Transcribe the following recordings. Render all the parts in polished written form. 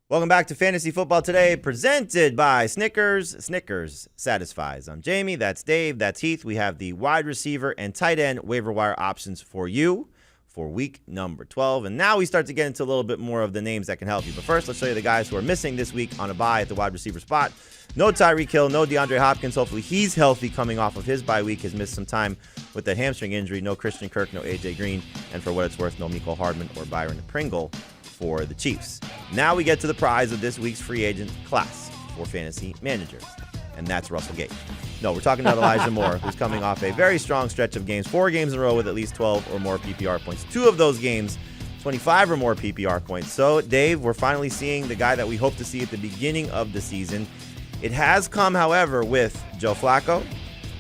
Welcome back to Fantasy Football Today, presented by Snickers. Snickers satisfies. I'm Jamie, that's Dave, that's Heath. We have the wide receiver and tight end waiver wire options for you for week number 12. And now we start to get into a little bit more of the names that can help you. But first, let's show you the guys who are missing this week on a bye at the wide receiver spot. No Tyreek Hill, no DeAndre Hopkins. Hopefully he's healthy coming off of his bye week. Has missed some time with that hamstring injury. No Christian Kirk, no A.J. Green. And for what it's worth, no Mecole Hardman or Byron Pringle for the Chiefs. Now we get to the prize of this week's free agent class for fantasy managers, and that's Russell Gage. No, we're talking about Elijah Moore, who's coming off a very strong stretch of games, 4 games in a row with at least 12 or more PPR points. 2 of those games, 25 or more PPR points. So, Dave, we're finally seeing the guy that we hope to see at the beginning of the season. It has come, however, with Joe Flacco,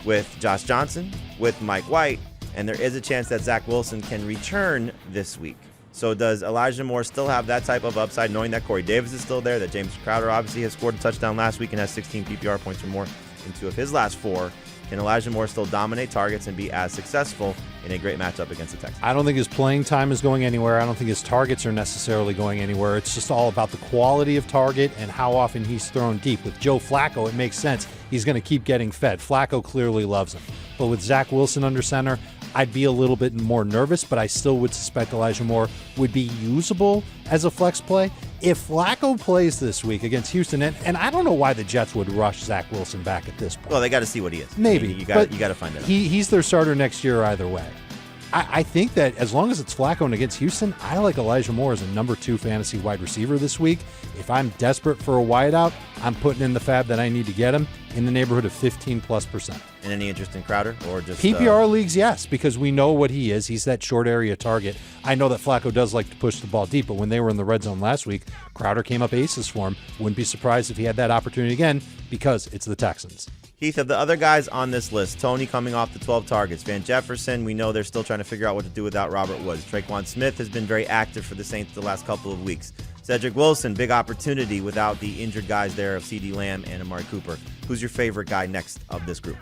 with Josh Johnson, with Mike White, and there is a chance that Zach Wilson can return this week. So does Elijah Moore still have that type of upside, knowing that Corey Davis is still there, that James Crowder obviously has scored a touchdown last week and has 16 PPR points or more in 2 of his last 4? Can Elijah Moore still dominate targets and be as successful in a great matchup against the Texans? I don't think his playing time is going anywhere. I don't think his targets are necessarily going anywhere. It's just all about the quality of target and how often he's thrown deep. With Joe Flacco, it makes sense. He's going to keep getting fed. Flacco clearly loves him. But with Zach Wilson under center, I'd be a little bit more nervous, but I still would suspect Elijah Moore would be usable as a flex play. If Flacco plays this week against Houston, and I don't know why the Jets would rush Zach Wilson back at this point. Well, they got to see what he is. Maybe. I mean, you got to find out. He's their starter next year either way. I think that as long as it's Flacco and against Houston, I like Elijah Moore as a number 2 fantasy wide receiver this week. If I'm desperate for a wideout, I'm putting in the fab that I need to get him in the neighborhood of 15+%. And any interest in Crowder or just PPR leagues? Yes, because we know what he is. He's that short area target. I know that Flacco does like to push the ball deep, but when they were in the red zone last week, Crowder came up aces for him. Wouldn't be surprised if he had that opportunity again because it's the Texans. Heath, of the other guys on this list, Tony coming off the 12 targets. Van Jefferson, we know they're still trying to figure out what to do without Robert Woods. Tre'Quan Smith has been very active for the Saints the last couple of weeks. Cedric Wilson, big opportunity without the injured guys there of CeeDee Lamb and Amari Cooper. Who's your favorite guy next of this group?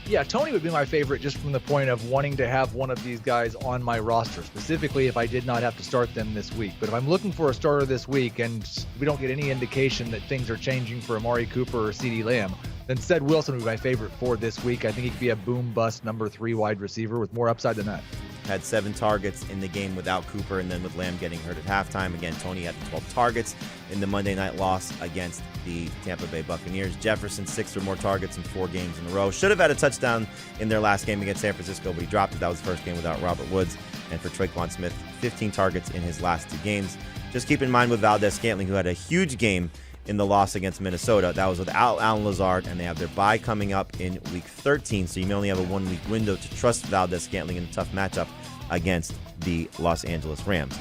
Yeah, Tony would be my favorite just from the point of wanting to have one of these guys on my roster, specifically if I did not have to start them this week. But if I'm looking for a starter this week and we don't get any indication that things are changing for Amari Cooper or CeeDee Lamb, then Ced Wilson would be my favorite for this week. I think he could be a boom-bust number 3 wide receiver with more upside than that. Had 7 targets in the game without Cooper, and then with Lamb getting hurt at halftime. Again, Tony had 12 targets in the Monday night loss against the Tampa Bay Buccaneers. Jefferson, 6 or more targets in 4 games in a row. Should have had a touchdown in their last game against San Francisco, but he dropped it. That was the first game without Robert Woods. And for Tre'Quan Smith, 15 targets in his last 2 games. Just keep in mind with Valdez-Scantling, who had a huge game in the loss against Minnesota. That was without Allen Lazard, and they have their bye coming up in Week 13, so you may only have a 1-week window to trust Valdez-Scantling in a tough matchup against the Los Angeles Rams.